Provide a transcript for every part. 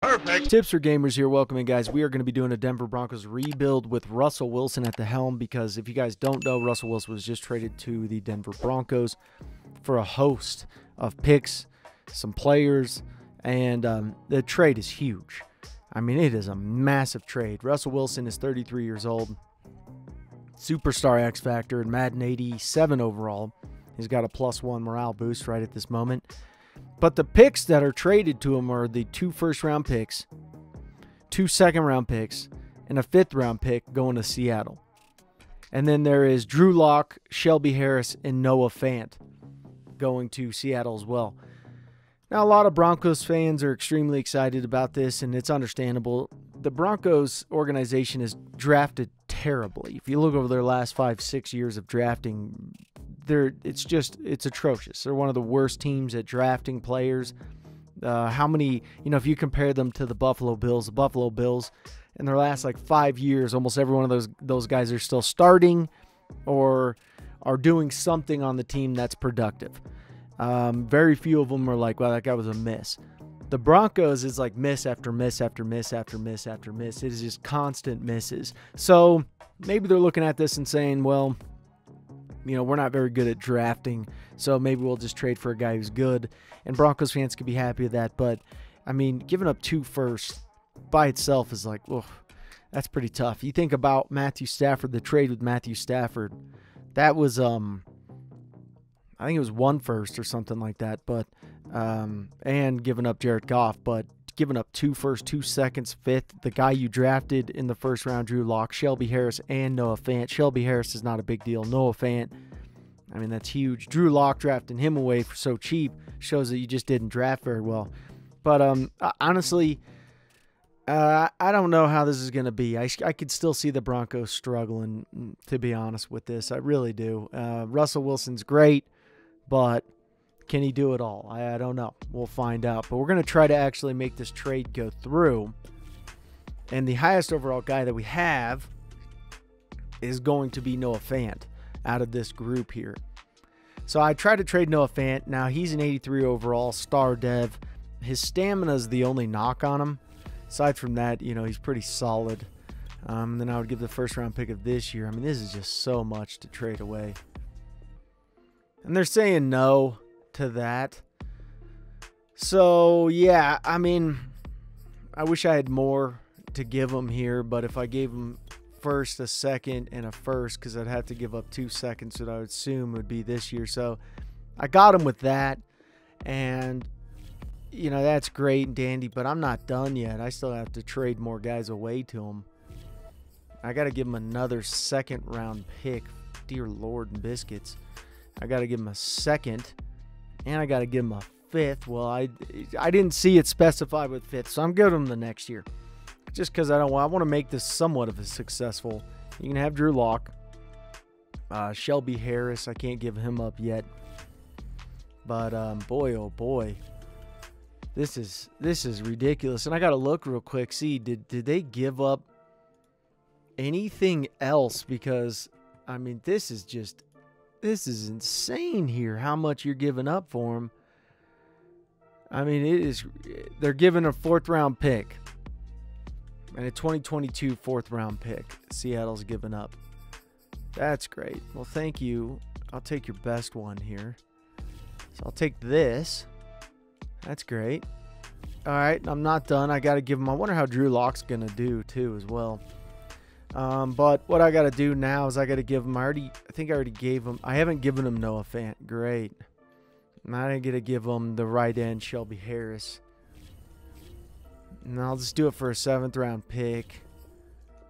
Perfect. Tips for gamers here. Welcome in, guys. We are going to be doing a Denver Broncos rebuild with Russell Wilson at the helm because if you guys don't know, Russell Wilson was just traded to the Denver Broncos for a host of picks, some players, and the trade is huge. I mean, it is a massive trade. Russell Wilson is 33 years old, superstar X Factor, and Madden 87 overall. He's got a +1 morale boost right at this moment. But the picks that are traded to him are the 2 first-round picks, 2 second-round picks, and a 5th-round pick going to Seattle. And then there is Drew Lock, Shelby Harris, and Noah Fant going to Seattle as well. Now, a lot of Broncos fans are extremely excited about this, and it's understandable. The Broncos organization is drafted terribly. If you look over their last 5-6 years of drafting, it's atrocious. They're one of the worst teams at drafting players. How many, if you compare them to the Buffalo Bills in their last 5 years, almost every one of those guys are still starting or are doing something on the team that's productive. Very few of them are like, well, that guy was a miss. The Broncos is like miss after miss after miss after miss after miss. It is just constant misses. So maybe they're looking at this and saying, well, we're not very good at drafting, so maybe we'll just trade for a guy who's good. And Broncos fans could be happy with that. But, I mean, giving up 2 firsts by itself is like, whoa, that's pretty tough. You think about Matthew Stafford, the trade with Matthew Stafford. That was, I think it was 1 first or something like that. But, and giving up Jared Goff. But giving up 2 firsts, 2 seconds, 5th. The guy you drafted in the first round, Drew Lock, Shelby Harris, and Noah Fant. Shelby Harris is not a big deal. Noah Fant, I mean, that's huge. Drew Lock, drafting him away for so cheap shows that you just didn't draft very well. But honestly, I don't know how this is going to be. I could still see the Broncos struggling, to be honest with this. I really do. Russell Wilson's great, but can he do it all? I don't know. We'll find out. But we're going to try to actually make this trade go through. And the highest overall guy that we have is going to be Noah Fant out of this group here. So I tried to trade Noah Fant. Now, he's an 83 overall star dev. His stamina is the only knock on him. Aside from that, he's pretty solid. Then I would give the first round pick of this year. I mean, this is just so much to trade away. And they're saying no to that. So yeah, I mean, I wish I had more to give them here, but if I gave them first, a second, and a first, because I'd have to give up 2 seconds that I would assume would be this year. So I got him with that, and that's great and dandy, but I'm not done yet. I still have to trade more guys away to him. I got to give him another 2nd round pick. Dear Lord and biscuits. I got to give him a 2nd. And I got to give him a 5th. Well, I didn't see it specified with 5th, so I'm giving him the next year. Just because I want to make this somewhat of a successful. You can have Drew Lock. Shelby Harris, I can't give him up yet. But boy, oh boy. This is ridiculous. And I got to look real quick. See, did they give up anything else? Because, I mean, this is insane here, how much you're giving up for him. I mean, they're giving a 4th round pick. And a 2022 4th round pick. Seattle's giving up. That's great. Well, thank you. I'll take your best one here. So I'll take this. That's great. All right, I'm not done. I got to give him. I wonder how Drew Lock's going to do, too, as well. But what I got to do now is I got to give him. I think I already gave him. I haven't given him Noah Fant. Great. Now I got to give him the right end, Shelby Harris. And I'll just do it for a 7th round pick.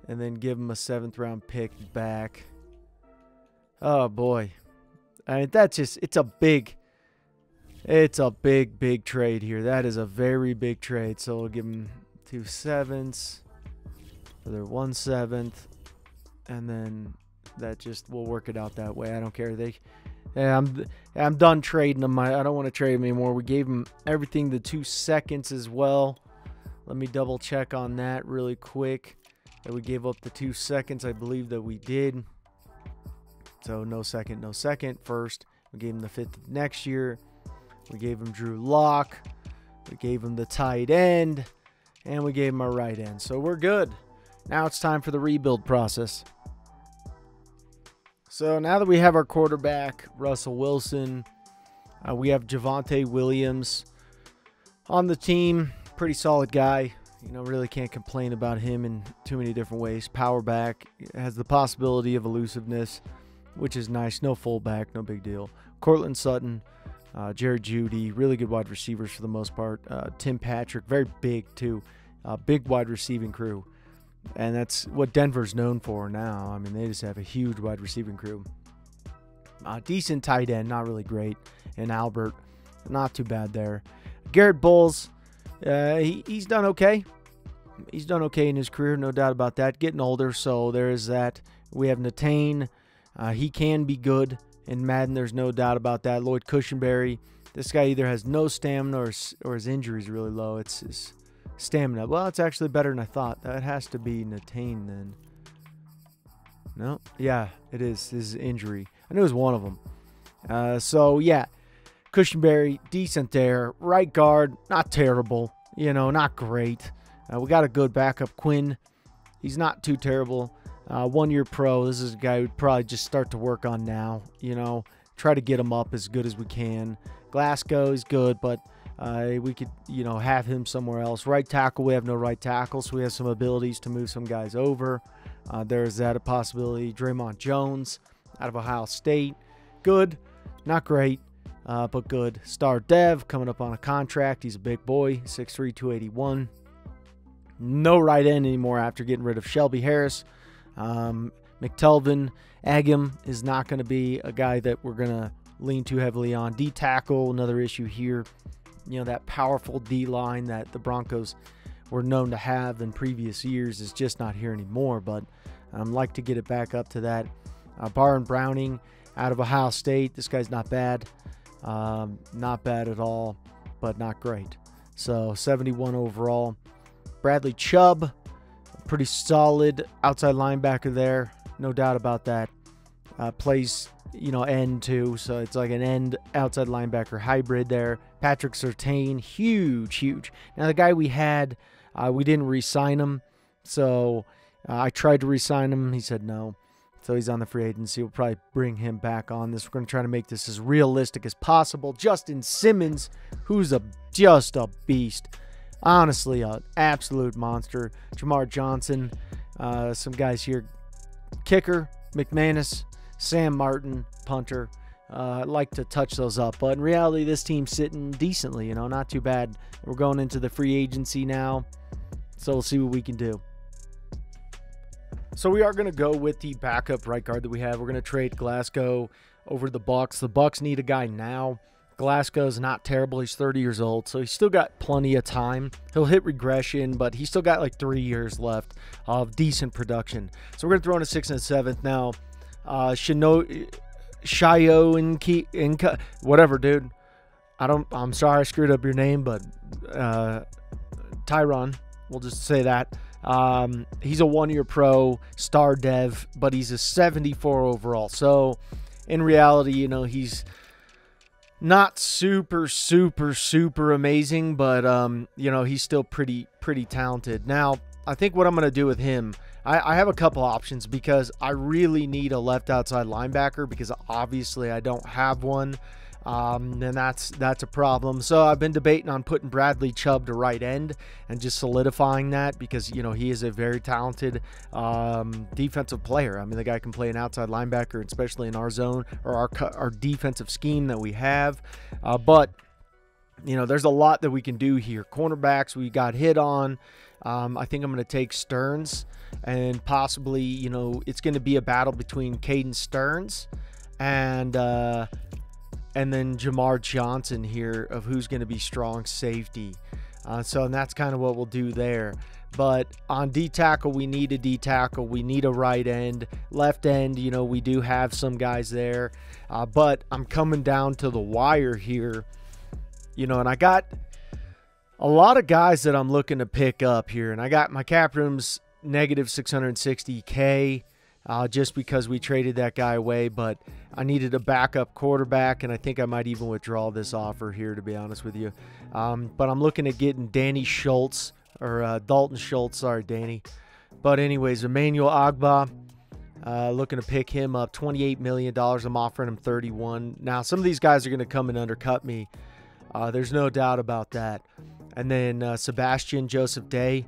And then give him a 7th round pick back. Oh, boy. I mean, it's a big trade here. That is a very big trade. So we'll give him 2 7s. For their 1 7th. And then we'll work it out that way. I don't care. I'm done trading them. I don't want to trade them anymore. We gave them everything, the 2 seconds as well. Let me double check on that really quick. That we gave up the 2 seconds. I believe that we did. So no second. First, we gave him the 5th next year. We gave him Drew Lock. We gave him the tight end. and we gave him our right end. So we're good. Now it's time for the rebuild process. So now that we have our quarterback, Russell Wilson, we have Javonte Williams on the team. Pretty solid guy. Really can't complain about him in too many different ways. Power back, has the possibility of elusiveness, which is nice. No fullback, no big deal. Cortland Sutton, Jerry Jeudy, really good wide receivers for the most part. Tim Patrick, very big too. Big wide receiving crew. And that's what Denver's known for now. I mean, they just have a huge wide receiving crew. Decent tight end, not really great. And Albert, not too bad there. Garrett Bowles, he's done okay. He's done okay in his career, no doubt about that. Getting older, so there is that. We have Natane. He can be good in Madden. There's no doubt about that. Lloyd Cushenberry. This guy either has no stamina or his injury is really low. It's his stamina. Well, it's actually better than I thought. That has to be Natane then. No? Yeah, it is. His injury. I knew it was one of them. So, yeah. Cushenberry, decent there. Right guard, not terrible. Not great. We got a good backup. Quinn, he's not too terrible. 1-year pro. This is a guy we'd probably just start to work on now. Try to get him up as good as we can. Glasgow is good, but we could, have him somewhere else. Right tackle, we have no right tackle, so we have some abilities to move some guys over. There's that a possibility. Draymond Jones out of Ohio State. Good, not great, but good. Star Dev coming up on a contract. He's a big boy, 6'3", 281. No right end anymore after getting rid of Shelby Harris. McTelvin, Agam is not going to be a guy that we're going to lean too heavily on. D tackle, another issue here. That powerful D line that the Broncos were known to have in previous years is just not here anymore, but I'd like to get it back up to that. Baron Browning out of Ohio State. This guy's not bad. Not bad at all, but not great. So 71 overall. Bradley Chubb, pretty solid outside linebacker there. No doubt about that. Plays, end too, so it's like an end outside linebacker hybrid there. Patrick Surtain, huge. Now the guy we had, we didn't re-sign him, so I tried to re-sign him. He said no, so he's on the free agency. We'll probably bring him back on this. We're going to try to make this as realistic as possible. Justin Simmons, who's just a beast. Honestly, an absolute monster. Jamar Johnson, some guys here. Kicker, McManus, Sam Martin, punter. I'd like to touch those up, but in reality, this team's sitting decently, not too bad. We're going into the free agency now, so we'll see what we can do. So we are going to go with the backup right guard that we have. We're going to trade Glasgow over to the Bucs. The Bucs need a guy now. Glasgow's not terrible. He's 30 years old, so he's still got plenty of time. He'll hit regression, but he's still got like 3 years left of decent production. So we're going to throw in a 6th and 7th now. Shayo and whatever, dude. I'm sorry I screwed up your name, but Tyron, we'll just say that. He's a 1-year pro, star dev, but he's a 74 overall. So in reality, he's not super amazing, but he's still pretty talented. Now, I think what I'm going to do with him, I have a couple options because I really need a left outside linebacker because obviously I don't have one. And that's a problem. So I've been debating on putting Bradley Chubb to right end and just solidifying that because, he is a very talented defensive player. I mean, the guy can play an outside linebacker, especially in our zone or our defensive scheme that we have. But, there's a lot that we can do here. Cornerbacks, we got hit on. I think I'm going to take Stearns and possibly, it's going to be a battle between Caden Stearns and then Jamar Johnson here of who's going to be strong safety. So that's kind of what we'll do there. But on D tackle, we need a D tackle. We need a right end. Left end, we do have some guys there. But I'm coming down to the wire here. And I got a lot of guys that I'm looking to pick up here. And I got my cap room's negative $660K. Just because we traded that guy away, but I needed a backup quarterback, and I think I might even withdraw this offer here, to be honest with you. But I'm looking at getting Danny Schultz, or Dalton Schultz. Sorry, Danny. But anyways, Emmanuel Agba, looking to pick him up. $28 million. I'm offering him 31. Now, some of these guys are going to come and undercut me. There's no doubt about that. And then Sebastian Joseph Day.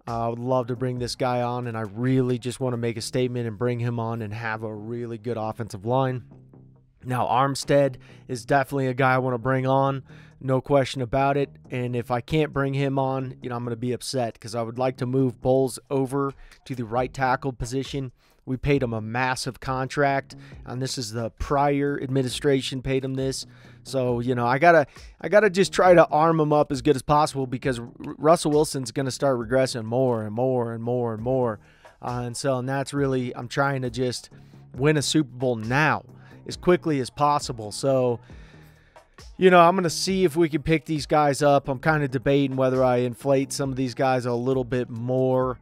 I would love to bring this guy on, and I really just want to make a statement and bring him on and have a really good offensive line. Now, Armstead is definitely a guy I want to bring on, no question about it. And if I can't bring him on, I'm going to be upset because I would like to move Bowles over to the right tackle position. We paid him a massive contract, and this is the prior administration paid him this. So, I gotta just try to arm him up as good as possible because Russell Wilson's going to start regressing more and more and more and more. And that's really, I'm trying to just win a Super Bowl now as quickly as possible. So, I'm going to see if we can pick these guys up. I'm kind of debating whether I inflate some of these guys a little bit more.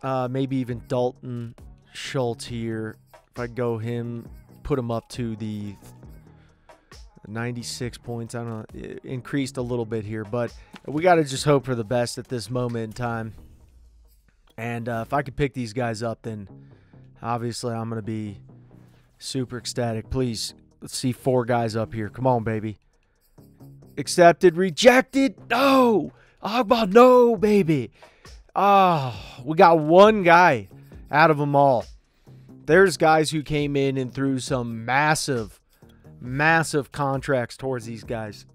Maybe even Dalton Schultz here. If I go him, put him up to the 96 points. I don't know. It increased a little bit here, but we got to just hope for the best at this moment in time. And if I could pick these guys up, then obviously I'm going to be super ecstatic. Please, let's see 4 guys up here. Come on, baby. Accepted, rejected. No. Agba, no, baby. Oh, we got one guy out of them all. There's guys who came in and threw some massive contracts towards these guys.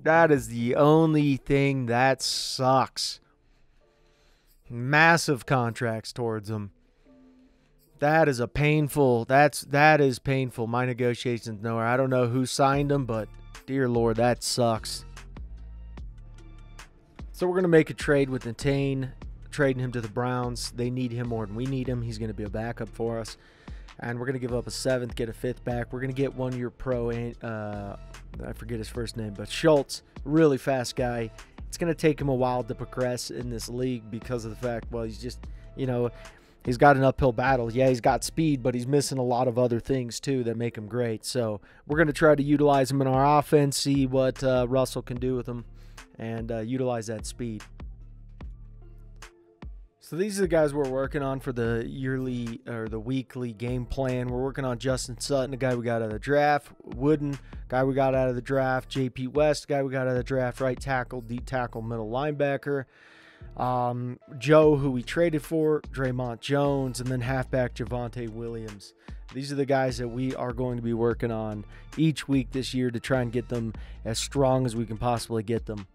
That is the only thing that sucks. Massive contracts towards them. That is painful. That is painful. My negotiations nowhere. I don't know who signed them, but dear Lord, that sucks. So we're going to make a trade with Natane, trading him to the Browns. They need him more than we need him. He's going to be a backup for us. And we're going to give up a 7th, get a 5th back. We're going to get 1-year pro, I forget his first name, but Schultz, really fast guy. It's going to take him a while to progress in this league because of the fact, well, he's just, he's got an uphill battle. Yeah, he's got speed, but he's missing a lot of other things, too, that make him great. So we're going to try to utilize him in our offense, see what Russell can do with him, and utilize that speed. So these are the guys we're working on for the yearly or the weekly game plan. We're working on Justin Sutton, the guy we got out of the draft. Wooden, guy we got out of the draft. JP West, guy we got out of the draft. Right tackle, D tackle, middle linebacker. Joe, who we traded for. Draymond Jones, and then halfback Javonte Williams. These are the guys that we are going to be working on each week this year to try and get them as strong as we can possibly get them.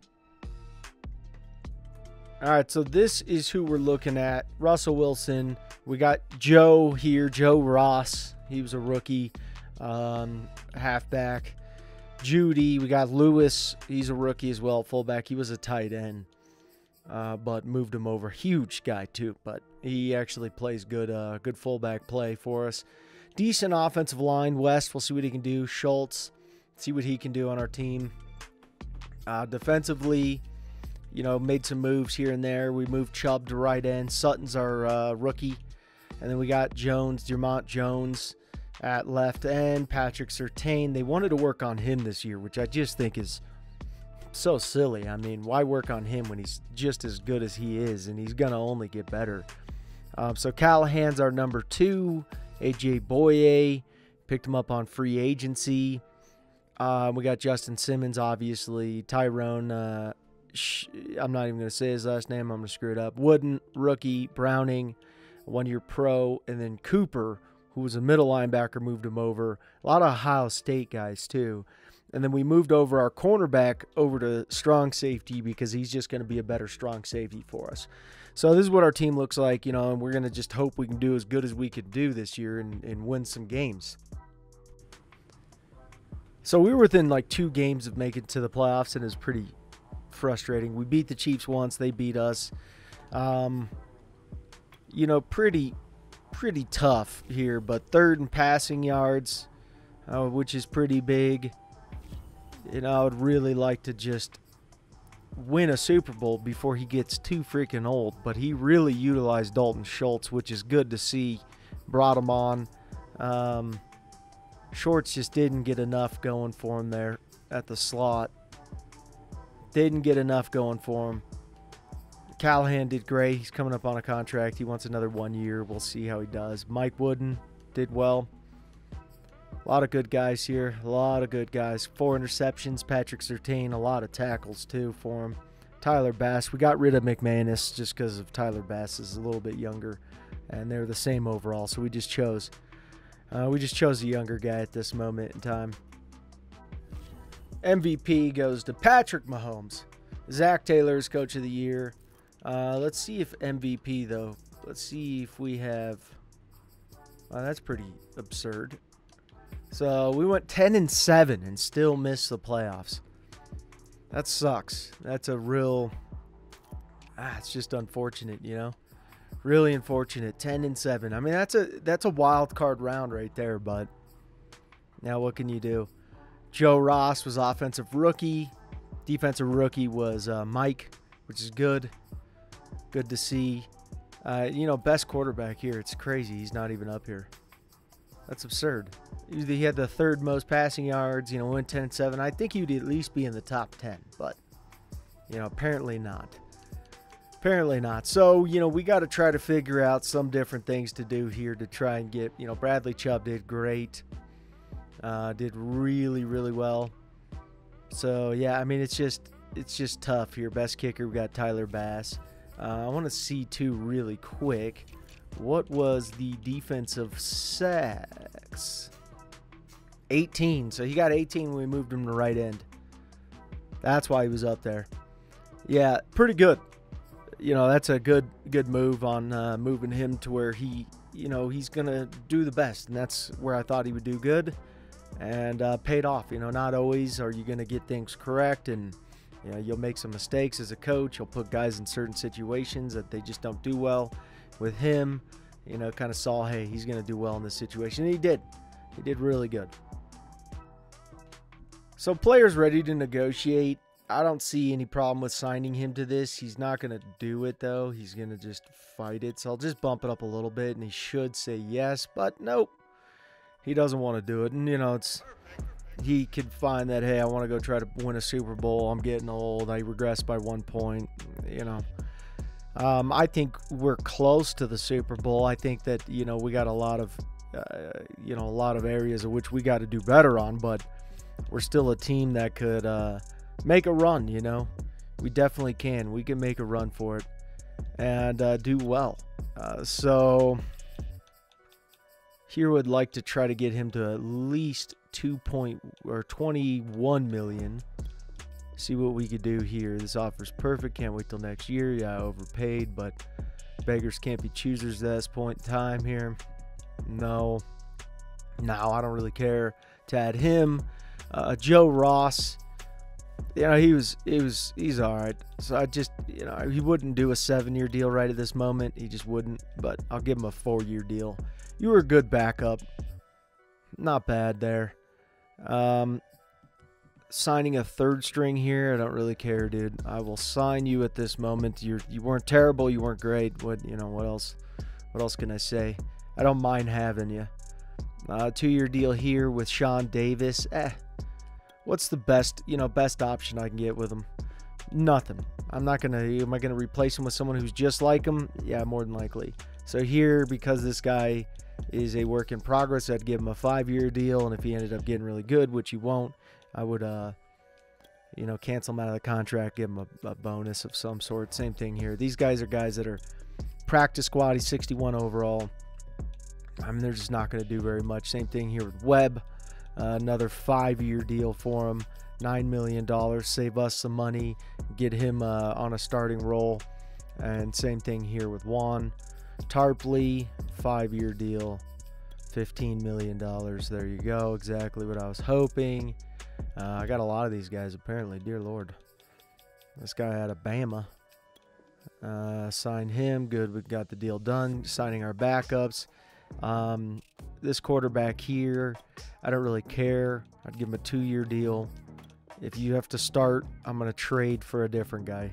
All right, so this is who we're looking at. Russell Wilson. We got Joe here, Joe Ross. He was a rookie halfback. Judy. We got Lewis. He's a rookie as well, fullback. He was a tight end, but moved him over. Huge guy too, but he actually plays good fullback play for us. Decent offensive line. West, we'll see what he can do. Schultz, see what he can do on our team. Defensively, made some moves here and there. We moved Chubb to right end. Sutton's our rookie. And then we got Jones, Dermont Jones at left end. Patrick Surtain. They wanted to work on him this year, which I just think is so silly. I mean, why work on him when he's just as good as he is, and he's going to only get better. So Callahan's our number 2. A.J. Boye. Picked him up on free agency. We got Justin Simmons, obviously. Tyrone... I'm not even going to say his last name. I'm going to screw it up. Wooden, rookie. Browning, 1-year pro. And then Cooper, who was a middle linebacker, moved him over. A lot of Ohio State guys, too. And then we moved over our cornerback over to strong safety because he's just going to be a better strong safety for us. So this is what our team looks like, and we're going to just hope we can do as good as we could do this year and win some games. So we were within like 2 games of making it to the playoffs, and it was pretty frustrating. We beat the Chiefs once, they beat us. Pretty tough here, but 3rd in passing yards, which is pretty big. I would really like to just win a Super Bowl before he gets too freaking old, but he really utilized Dalton Schultz, which is good to see. Brought him on. Shorts just didn't get enough going for him there at the slot. Didn't get enough going for him. Callahan did great. He's coming up on a contract. He wants another 1 year. We'll see how he does. Mike Wooden did well. A lot of good guys here. A lot of good guys. 4 interceptions. Patrick Surtain. A lot of tackles, too, for him. Tyler Bass. We got rid of McManus just because of Tyler Bass is a little bit younger. And they're the same overall, so we just chose a younger guy at this moment in time. MVP goes to Patrick Mahomes. Zach Taylor is Coach of the Year. Let's see if MVP, though. Let's see if we have... that's pretty absurd. So we went 10-7 and still missed the playoffs. That sucks. That's a real... it's just unfortunate, you know? Really unfortunate. 10-7. I mean, that's a wild card round right there, but now what can you do? Joe Ross was offensive rookie. Defensive rookie was Mike, which is good. Good to see. You know, best quarterback here. It's crazy. He's not even up here. That's absurd. He had the 3rd most passing yards. You know, went 10-7. I think he'd at least be in the top 10, but, you know, apparently not. Apparently not. So, you know, we got to try to figure out some different things to do here to try and get, you know, Bradley Chubb did great. Did really, really well. So, yeah, I mean, it's just tough here. Best kicker, we got Tyler Bass. I want to see, too, really quick, what was the defensive sacks? 18. So he got 18 when we moved him to right end. That's why he was up there. Yeah, pretty good. You know, that's a good move on moving him to where he, you know, he's going to do the best. And that's where I thought he would do good. And paid off. You know, not always are you going to get things correct. And, you know, you'll make some mistakes as a coach. You'll put guys in certain situations that they just don't do well. With him, you know, kind of saw, hey, he's going to do well in this situation. And he did. He did really good. So players ready to negotiate. I don't see any problem with signing him to this. He's not going to do it, though. He's going to just fight it. So I'll just bump it up a little bit, and he should say yes. But nope. He doesn't want to do it. And, you know, he could find that, hey, I want to go try to win a Super Bowl. I'm getting old. I regressed by 1 point, you know. I think we're close to the Super Bowl. I think that, you know, we got a lot of, you know, a lot of areas of which we got to do better on. But we're still a team that could make a run, you know. We definitely can. We can make a run for it and do well. So here would like to try to get him to at least 21 million. See what we could do here. This offer's perfect. Can't wait till next year. Yeah, I overpaid, but beggars can't be choosers at this point in time here. No, I don't really care to add him. Joe Ross, you know, he's all right. So I just, you know, he wouldn't do a 7-year deal right at this moment. He just wouldn't, but I'll give him a 4-year deal. You were a good backup. Not bad there. Signing a 3rd string here, I don't really care, dude. I will sign you at this moment. You weren't terrible, you weren't great. What else can I say? I don't mind having you. 2-year deal here with Sean Davis. What's the best option I can get with him? Nothing. Am I gonna replace him with someone who's just like him? Yeah, more than likely. So here, because this guy is a work in progress, I'd give him a 5-year deal, and if he ended up getting really good, which he won't, I would, you know, cancel him out of the contract, give him a bonus of some sort. Same thing here. These guys are guys that are practice squad. He's 61 overall. I mean, they're just not going to do very much. Same thing here with Webb. Another 5-year deal for him. $9 million. Save us some money. Get him on a starting role. And same thing here with Juan. Tarpley, 5-year deal. $15 million. There you go. Exactly what I was hoping. I got a lot of these guys apparently. Dear Lord. This guy out of Bama. Signed him. Good. We got the deal done. Signing our backups. This quarterback here, I don't really care. I'd give him a 2-year deal. If you have to start, I'm going to trade for a different guy.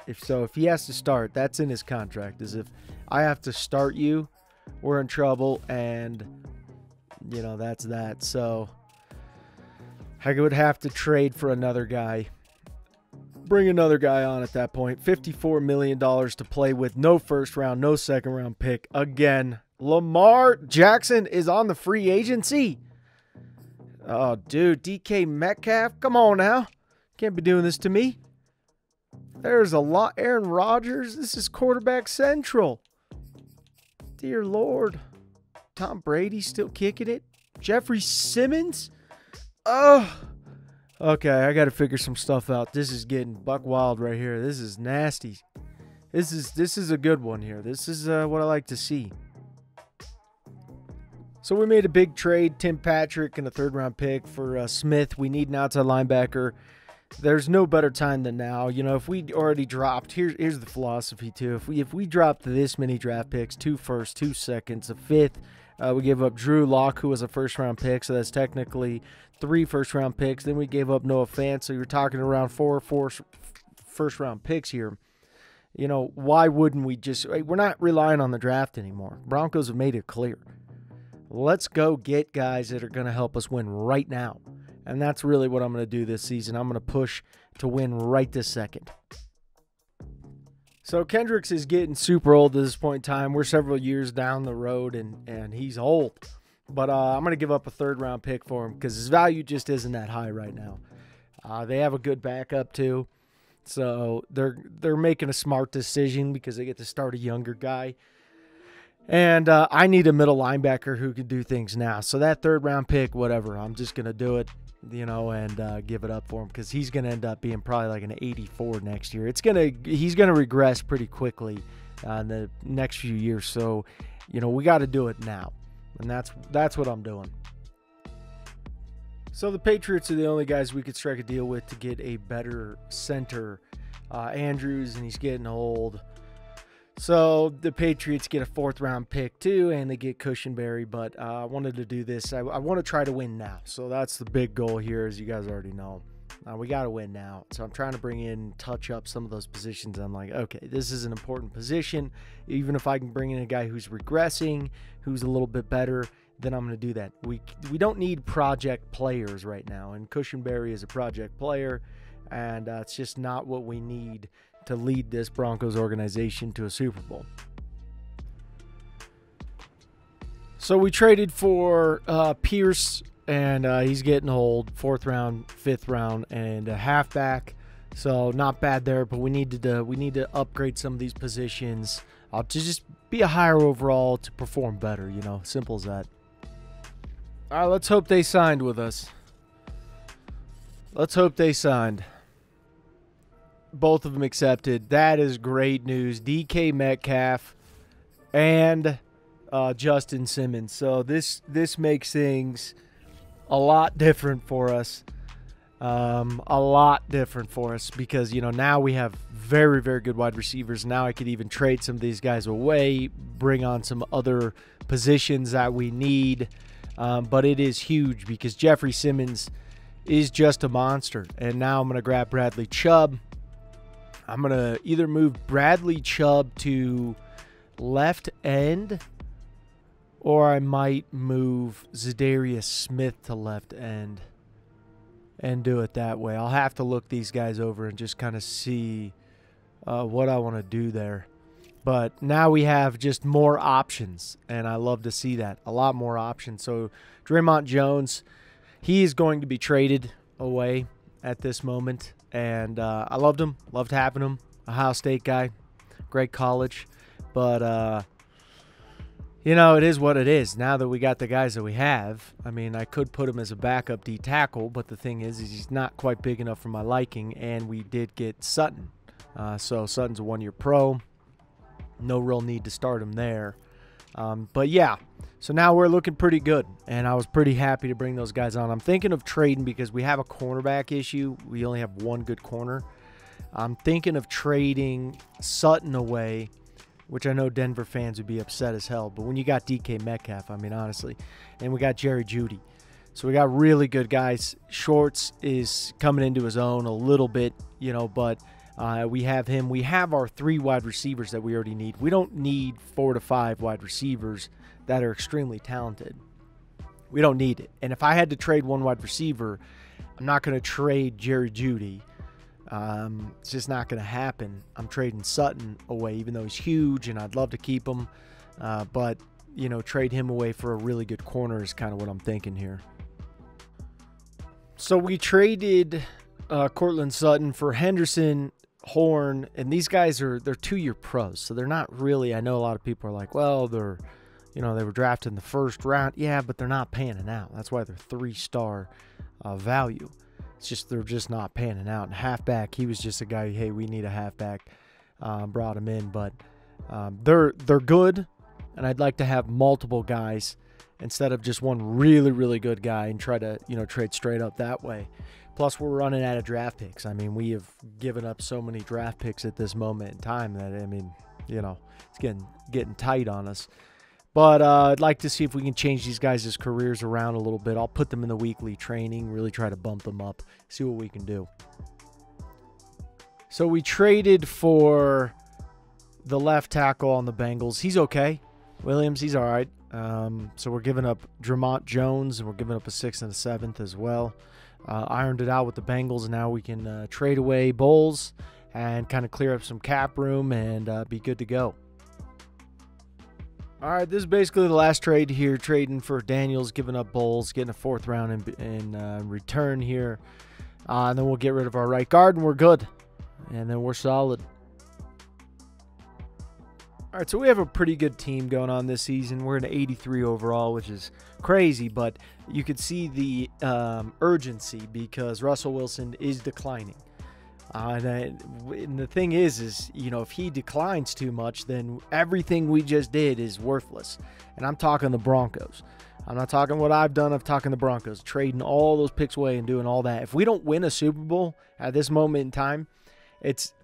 If he has to start, that's in his contract. Is if I have to start you, we're in trouble, and, you know, that's that. So I would have to trade for another guy. Bring another guy on at that point. $54 million to play with. No first round, no second round pick. Again, Lamar Jackson is on the free agency. Oh, dude, DK Metcalf. Come on now. Can't be doing this to me. There's a lot. Aaron Rodgers. This is quarterback central. Dear Lord. Tom Brady still kicking it. Jeffrey Simmons. Oh. Okay, I got to figure some stuff out. This is getting buck wild right here. This is nasty. This is a good one here. This is what I like to see. So we made a big trade. Tim Patrick and a third-round pick for Smith. We need an outside linebacker. There's no better time than now. You know, if we already dropped, here's the philosophy too. If we dropped this many draft picks, 2 firsts, 2 seconds, a fifth, we gave up Drew Lock, who was a first-round pick, so that's technically 3 first-round picks. Then we gave up Noah Fant, so you're talking around 4 first-round picks here. You know, why wouldn't we just – we're not relying on the draft anymore. Broncos have made it clear. Let's go get guys that are going to help us win right now. And that's really what I'm going to do this season. I'm going to push to win right this second. So Kendricks is getting super old at this point in time. We're several years down the road, and he's old. But I'm going to give up a third-round pick for him because his value just isn't that high right now. They have a good backup, too. So they're making a smart decision because they get to start a younger guy. And I need a middle linebacker who can do things now. So that third-round pick, whatever, I'm just going to do it, you know, and give it up for him because he's going to end up being probably like an 84 next year. He's going to regress pretty quickly in the next few years. So, you know, we got to do it now. And that's what I'm doing. So the Patriots are the only guys we could strike a deal with to get a better center. Andrews, and he's getting old. So the Patriots get a 4th-round pick too, and they get Cushenberry. But I wanted to do this. I want to try to win now. So that's the big goal here, as you guys already know. We got to win now. So I'm trying to bring in, touch up some of those positions. I'm like, okay, this is an important position. Even if I can bring in a guy who's regressing, who's a little bit better, then I'm going to do that. We don't need project players right now, and Cushenberry is a project player, and it's just not what we need to lead this Broncos organization to a Super Bowl. So we traded for Pierce, and he's getting old. 4th round, 5th round, and a halfback. So not bad there, but we need to upgrade some of these positions to just be a higher overall to perform better. You know, simple as that. All right, let's hope they signed with us. Let's hope they signed. Both of them accepted. That is great news. DK Metcalf and Justin Simmons. So this makes things a lot different for us. A lot different for us because, you know, now we have very, very good wide receivers. Now I could even trade some of these guys away, bring on some other positions that we need. But it is huge because Jeffrey Simmons is just a monster. And now I'm going to grab Bradley Chubb. I'm going to either move Bradley Chubb to left end, or I might move Zadarius Smith to left end and do it that way. I'll have to look these guys over and just kind of see what I want to do there. But now we have just more options, and I love to see that. A lot more options. So Draymond Jones, he is going to be traded away at this moment. And I loved him. Loved having him. Ohio State guy. Great college. But, you know, it is what it is. Now that we got the guys that we have, I mean, I could put him as a backup D tackle. But the thing is he's not quite big enough for my liking. And we did get Sutton. So Sutton's a 1-year pro. No real need to start him there. But, yeah. So now we're looking pretty good, and I was pretty happy to bring those guys on. I'm thinking of trading because we have a cornerback issue. We only have one good corner. I'm thinking of trading Sutton away, which I know Denver fans would be upset as hell. But when you got DK Metcalf, I mean, honestly, and we got Jerry Jeudy. So we got really good guys. Shorts is coming into his own a little bit, you know, but we have him. We have our 3 wide receivers that we already need. We don't need 4 to 5 wide receivers that are extremely talented. We don't need it. And if I had to trade one wide receiver, I'm not going to trade Jerry Jeudy It's just not going to happen. I'm trading Sutton away, even though he's huge and I'd love to keep him. But, you know, trade him away for a really good corner is kind of what I'm thinking here. So we traded Cortland Sutton for Henderson, Horn, and these guys they're 2-year pros, so they're not really. I know a lot of people are like, well, they were drafted in the first round. Yeah, but they're not panning out. That's why they're 3-star value. It's just they're just not panning out. And halfback, he was just a guy. Hey, we need a halfback. Brought him in, but they're good, and I'd like to have multiple guys instead of just one really, really good guy and try to, you know, trade straight up that way. Plus, we're running out of draft picks. I mean, we have given up so many draft picks at this moment in time that, I mean, you know, it's getting tight on us. But I'd like to see if we can change these guys' careers around a little bit. I'll put them in the weekly training, really try to bump them up, see what we can do. So we traded for the left tackle on the Bengals. He's okay. Williams, he's all right. So we're giving up Dramont Jones, and we're giving up a 6th and a 7th as well. Ironed it out with the Bengals, and now we can trade away Bowles and kind of clear up some cap room and be good to go. All right, this is basically the last trade here, trading for Daniels, giving up Bowles, getting a 4th round in return here. And then we'll get rid of our right guard, and we're good. And then we're solid. All right, so we have a pretty good team going on this season. We're an 83 overall, which is crazy, but you could see the urgency because Russell Wilson is declining. And the thing is, you know, if he declines too much, then everything we just did is worthless. And I'm talking the Broncos. I'm not talking what I've done. I'm talking the Broncos, trading all those picks away and doing all that. If we don't win a Super Bowl at this moment in time,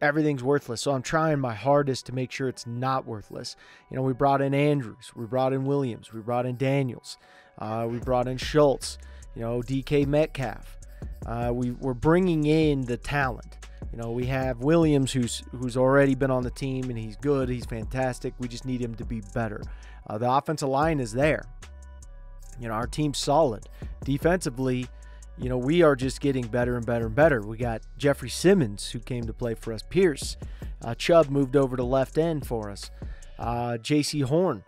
everything's worthless. So I'm trying my hardest to make sure it's not worthless. You know, we brought in Andrews, we brought in Williams, we brought in Daniels, we brought in Schultz, you know, DK Metcalf. We're bringing in the talent. You know, we have Williams who's already been on the team, and he's good, he's fantastic. We just need him to be better. The offensive line is there. You know, our team's solid. Defensively, you know, we are just getting better and better and better. We got Jeffrey Simmons, who came to play for us. Pierce. Chubb moved over to left end for us. J.C. Horn.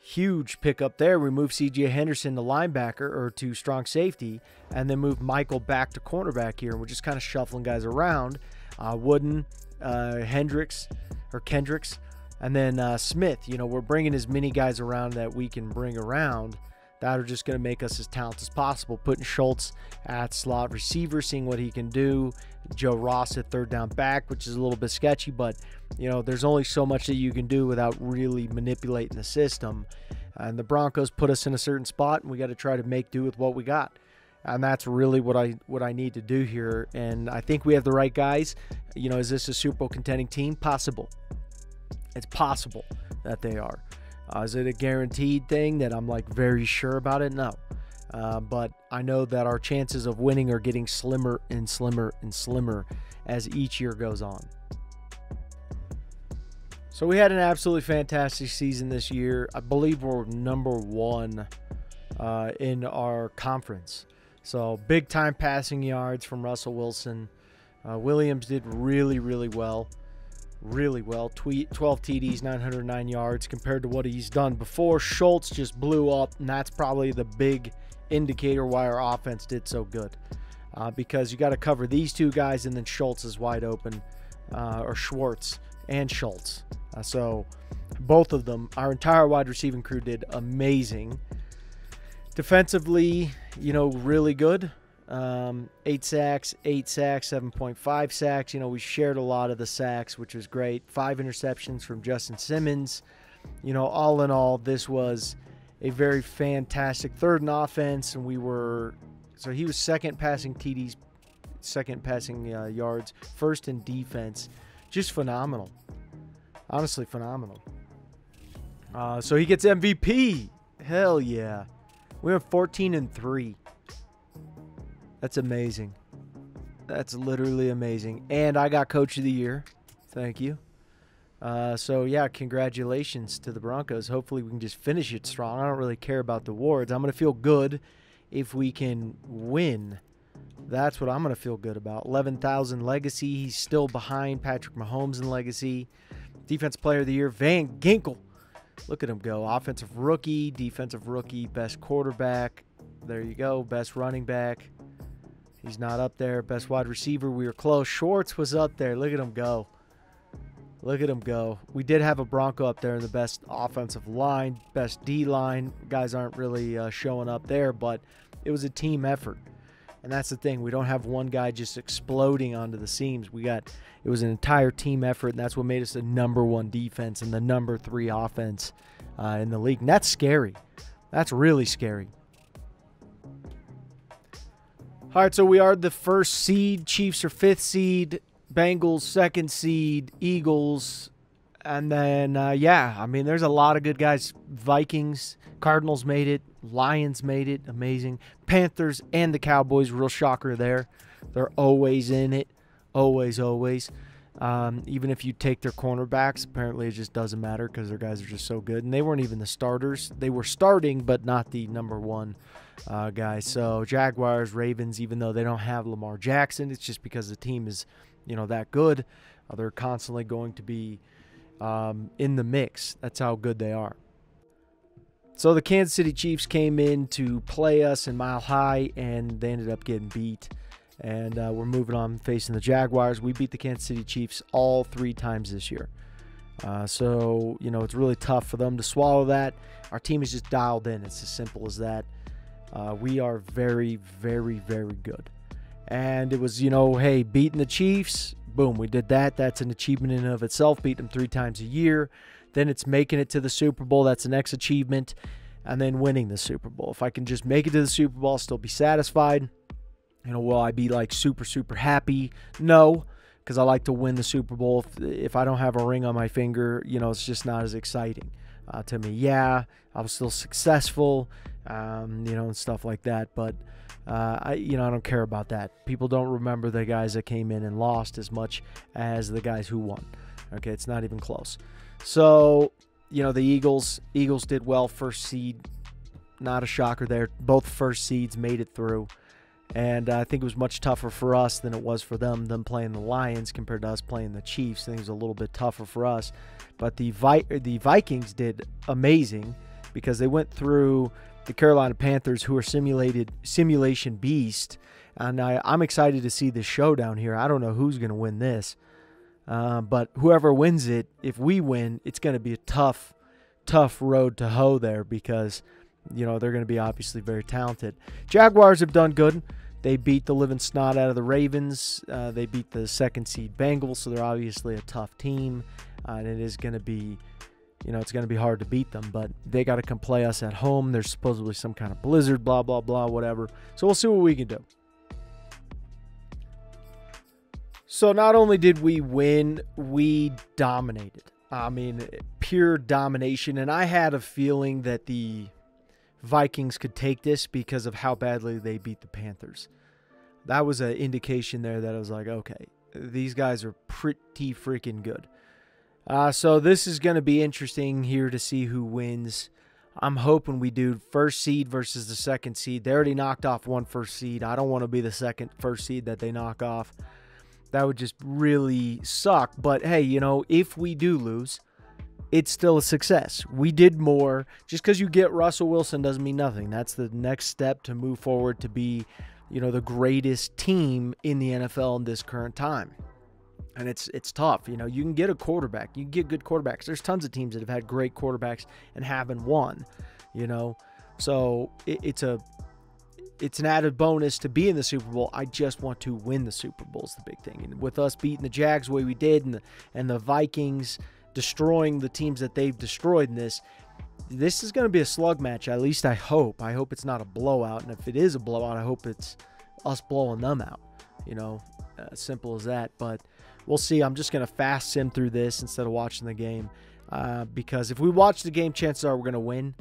Huge pickup there. We moved C.J. Henderson to linebacker or to strong safety, and then moved Michael back to cornerback here. And we're just kind of shuffling guys around. Wooden, Kendricks, and then Smith. You know, we're bringing as many guys around that we can bring around that are just going to make us as talented as possible. Putting Schultz at slot receiver, seeing what he can do. Joe Ross at 3rd down back, which is a little bit sketchy, but, you know, there's only so much that you can do without really manipulating the system. And the Broncos put us in a certain spot, and we got to try to make do with what we got. And that's really what I need to do here. And I think we have the right guys. You know, is this a Super Bowl contending team? Possible. It's possible that they are. Is it a guaranteed thing that I'm like very sure about it? No. But I know that our chances of winning are getting slimmer and slimmer and slimmer as each year goes on. So we had an absolutely fantastic season this year. I believe we're number 1 in our conference. So big time passing yards from Russell Wilson. Williams did really, really well. Really well. 12 TDs, 909 yards compared to what he's done before. Schultz just blew up, and that's probably the big indicator why our offense did so good. Because you got to cover these 2 guys, and then Schultz is wide open, or Schwartz and Schultz. So both of them, our entire wide receiving crew did amazing. Defensively, you know, really good. 8 sacks, 7.5 sacks. You know, we shared a lot of the sacks, which was great. 5 interceptions from Justin Simmons. You know, all in all, this was a very fantastic 3rd in offense, and he was 2nd passing TDs, 2nd passing yards, 1st in defense. Just phenomenal. Honestly, phenomenal. So he gets MVP. Hell yeah. We went 14-3. That's amazing. That's literally amazing. And I got Coach of the Year. Thank you. So, yeah, congratulations to the Broncos. Hopefully we can just finish it strong. I don't really care about the awards. I'm going to feel good if we can win That's what I'm going to feel good about. 11,000 legacy. He's still behind Patrick Mahomes in legacy. Defensive Player of the Year, Van Ginkel. Look at him go. Offensive Rookie, Defensive Rookie, Best Quarterback. There you go. Best Running Back. He's not up there. Best Wide Receiver. We were close. Schwartz was up there. Look at him go. Look at him go. We did have a Bronco up there in the best offensive line, best D-line. Guys aren't really showing up there, but it was a team effort. And that's the thing. We don't have one guy just exploding onto the seams. It was an entire team effort, and that's what made us the #1 defense and the #3 offense in the league. And that's scary. That's really scary. All right, so we are the first seed. Chiefs are 5th seed. Bengals 2nd seed. Eagles. And then, yeah, I mean, there's a lot of good guys. Vikings, Cardinals made it. Lions made it. Amazing. Panthers and the Cowboys, real shocker there. They're always in it. Always, always. Even if you take their cornerbacks, apparently it just doesn't matter because their guys are just so good. And they weren't even the starters. They were starting, but not the #1 guys. So Jaguars, Ravens, even though they don't have Lamar Jackson, it's just because the team is, that good. They're constantly going to be in the mix. That's how good they are. So the Kansas City Chiefs came in to play us in Mile High, and they ended up getting beat. And we're moving on facing the Jaguars. We beat the Kansas City Chiefs all 3 times this year. So, it's really tough for them to swallow that. Our team is just dialed in. It's as simple as that. We are very, very, very good. And it was, hey, beating the Chiefs, boom, we did that. That's an achievement in and of itself. Beat them 3 times a year. Then it's making it to the Super Bowl. That's the next achievement. And then winning the Super Bowl. If I can just make it to the Super Bowl, I'll still be satisfied. Will I be like super, super happy? No, because I like to win the Super Bowl. If I don't have a ring on my finger, it's just not as exciting to me. Yeah, I was still successful, and stuff like that. But I don't care about that. People don't remember the guys that came in and lost as much as the guys who won. Okay, it's not even close. So, the Eagles did well, 1st seed. Not a shocker there. Both 1st seeds made it through. And I think it was much tougher for us than it was for them playing the Lions compared to us playing the Chiefs. I think it was a little bit tougher for us. But the Vikings did amazing because they went through the Carolina Panthers, who are simulation beast. And I'm excited to see this showdown here. I don't know who's going to win this. But whoever wins it, if we win, it's going to be a tough road to hoe there because, they're going to be obviously very talented. Jaguars have done good. They beat the living snot out of the Ravens. They beat the 2nd seed Bengals, so they're obviously a tough team. And it is going to be, it's going to be hard to beat them. But they got to come play us at home. There's supposedly some kind of blizzard, blah, blah, blah, whatever. So we'll see what we can do. So not only did we win, we dominated. I mean, pure domination. And I had a feeling that the Vikings could take this because of how badly they beat the Panthers. That was an indication there that I was like, okay, these guys are pretty freaking good. So this is going to be interesting here to see who wins. I'm hoping we do 1st seed versus the 2nd seed. They already knocked off 1 1st seed. I don't want to be the 1st seed that they knock off. That would just really suck. But hey, if we do lose, it's still a success. We did more. Just because you get Russell Wilson doesn't mean nothing. That's the next step to move forward to be, the greatest team in the NFL in this current time. And it's tough. You can get a quarterback. You can get good quarterbacks. There's tons of teams that have had great quarterbacks and haven't won, So it's an added bonus to be in the Super Bowl. I just want to win the Super Bowl is the big thing. And with us beating the Jags the way we did and the Vikings destroying the teams that they've destroyed in this is going to be a slug match. At least I hope. I hope it's not a blowout. And if it is a blowout, I hope it's us blowing them out. Simple as that. But we'll see. I'm just going to fast sim through this instead of watching the game. Because if we watch the game, chances are we're going to win.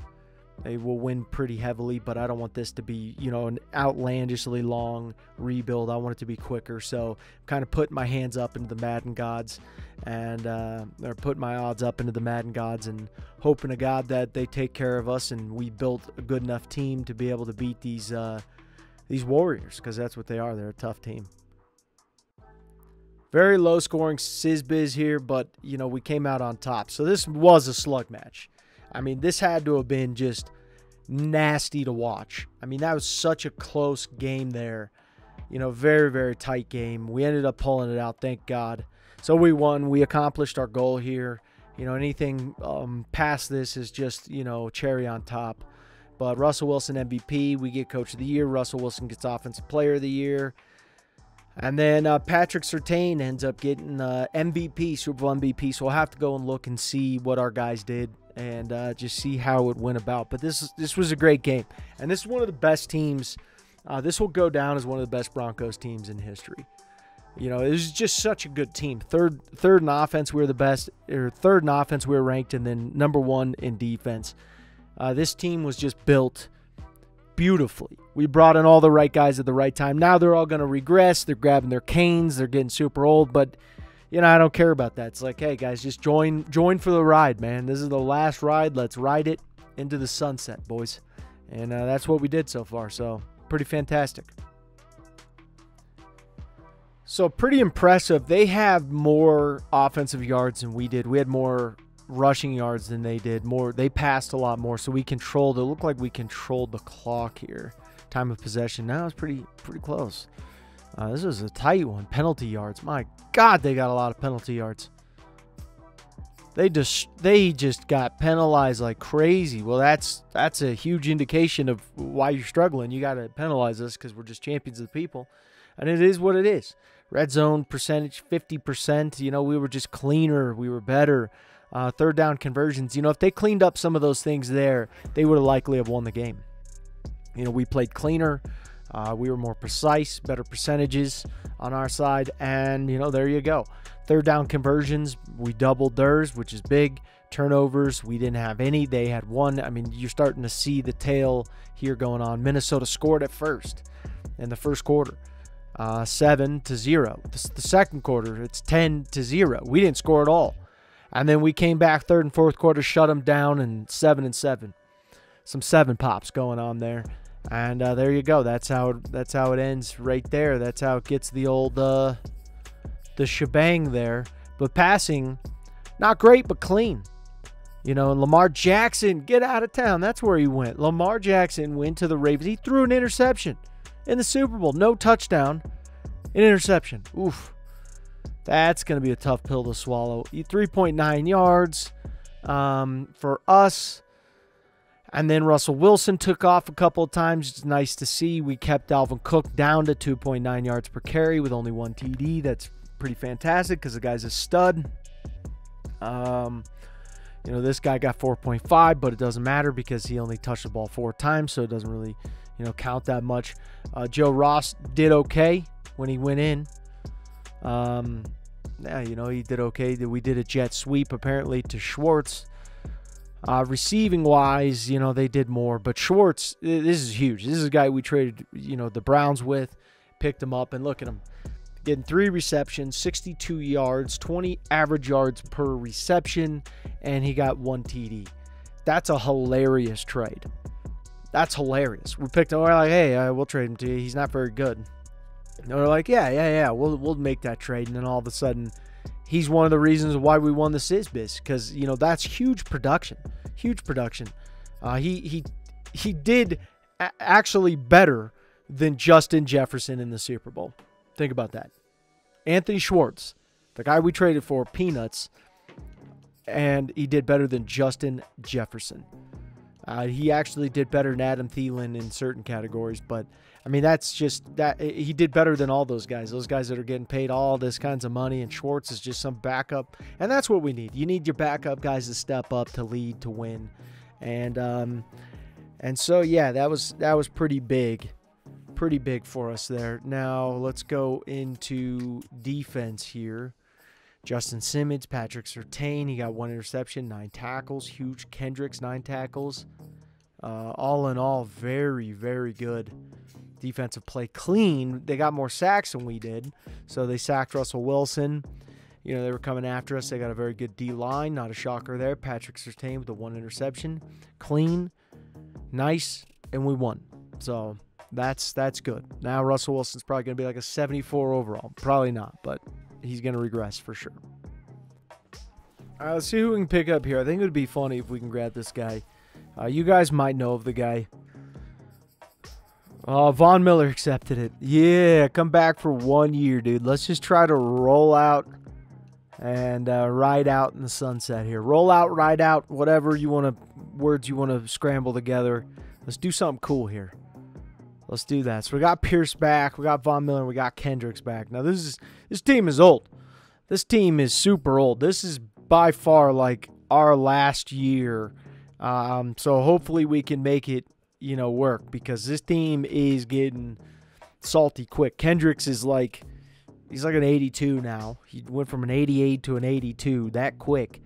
They will win pretty heavily, but I don't want this to be, an outlandishly long rebuild. I want it to be quicker. So I'm kind of putting my hands up into the Madden gods and or putting my odds up into the Madden gods and hoping to God that they take care of us and we built a good enough team to be able to beat these these Warriors, because that's what they are. They're a tough team. Very low-scoring sizbiz here, but, you know, we came out on top. So this was a slug match. I mean, this had to have been just nasty to watch. I mean, that was such a close game there. You know, very, very tight game. We ended up pulling it out, thank God. So we won. We accomplished our goal here. You know, anything past this is just, you know, cherry on top. But Russell Wilson MVP, we get Coach of the Year. Russell Wilson gets Offensive Player of the Year. And then Patrick Surtain ends up getting MVP, Super Bowl MVP. So we'll have to go and look and see what our guys did and just see how it went about. But this was a great game. And this is one of the best teams. This will go down as one of the best Broncos teams in history. You know, it was just such a good team. Third in offense, we were the best. Or third in offense, we were ranked. And then number 1 in defense. This team was just built beautifully. We brought in all the right guys at the right time. Now they're all going to regress. They're grabbing their canes. They're getting super old. But, you know, I don't care about that. It's like, hey, guys, just join for the ride, man. This is the last ride. Let's ride it into the sunset, boys. And that's what we did so far. So, pretty fantastic. So, pretty impressive. They have more offensive yards than we did. We had more rushing yards than they did. They passed a lot more, so we controlled. It looked like we controlled the clock here. Time of possession. Now it's pretty close. This was a tight one. Penalty yards. My God, they got a lot of penalty yards. They just got penalized like crazy. Well, that's a huge indication of why you're struggling. You got to penalize us because we're just champions of the people, and it is what it is. Red zone percentage 50%. You know, we were just cleaner. We were better. Third down conversions, you know, if they cleaned up some of those things there, they would have likely have won the game. You know, we played cleaner. We were more precise, better percentages on our side. And, you know, there you go. Third down conversions, we doubled theirs, which is big. Turnovers, we didn't have any. They had one. I mean, you're starting to see the tail here going on. Minnesota scored at first in the first quarter. 7-0. The second quarter, it's 10-0. We didn't score at all. And then we came back third and fourth quarter, shut them down, and 7-7. Some 7 pops going on there. And there you go. That's how it ends right there. That's how it gets the old the shebang there. But passing, not great, but clean. You know, and Lamar Jackson, get out of town. That's where he went. Lamar Jackson went to the Ravens. He threw an interception in the Super Bowl. No touchdown. An interception. Oof. That's going to be a tough pill to swallow. 3.9 yards for us. And then Russell Wilson took off a couple of times. It's nice to see. We kept Dalvin Cook down to 2.9 yards per carry with only 1 TD. That's pretty fantastic because the guy's a stud. You know, this guy got 4.5, but it doesn't matter because he only touched the ball 4 times, so it doesn't really, you know, count that much. Joe Ross did okay when he went in. Yeah, you know, he did okay. We did a jet sweep apparently to Schwartz. Receiving wise, you know, they did more, but Schwartz, this is huge. This is a guy we traded, you know, the Browns with, picked him up, and look at him. Getting 3 receptions, 62 yards, 20 average yards per reception, and he got 1 TD. That's a hilarious trade. That's hilarious. We picked him. We're like, hey, we'll trade him to you. He's not very good. And they're like, yeah, we'll make that trade. And then all of a sudden, he's one of the reasons why we won the Sizbiz, because, you know, that's huge production. Huge production. He did actually better than Justin Jefferson in the Super Bowl. Think about that. Anthony Schwartz, the guy we traded for, peanuts, and he did better than Justin Jefferson. He actually did better than Adam Thielen in certain categories, but I mean, that's just that he did better than all those guys that are getting paid all this kinds of money, and Schwartz is just some backup, and that's what we need. You need your backup guys to step up, to lead, to win, and so yeah, that was pretty big for us there. Now let's go into defense here. Justin Simmons, Patrick Surtain, he got 1 interception, 9 tackles. Huge Kendricks, 9 tackles. All in all, very, very good defensive play. Clean. They got more sacks than we did, so they sacked Russell Wilson. You know, they were coming after us. They got a very good D-line. Not a shocker there. Patrick Surtain with the 1 interception. Clean. Nice. And we won. So That's good. Now Russell Wilson's probably going to be like a 74 overall. Probably not, but he's going to regress for sure. All right, let's see who we can pick up here. I think it would be funny if we can grab this guy. You guys might know of the guy. Oh, Von Miller accepted it. Yeah, come back for 1 year, dude. Let's just try to roll out and ride out in the sunset here. Roll out, ride out, whatever you want to, words you want to scramble together. Let's do something cool here. Let's do that. So we got Pierce back, we got Von Miller, we got Kendricks back. Now this team is old. This team is super old. This is by far like our last year. So hopefully we can make it, you know, work, because this team is getting salty quick. Kendricks is like, he's like an 82 now. He went from an 88 to an 82 that quick.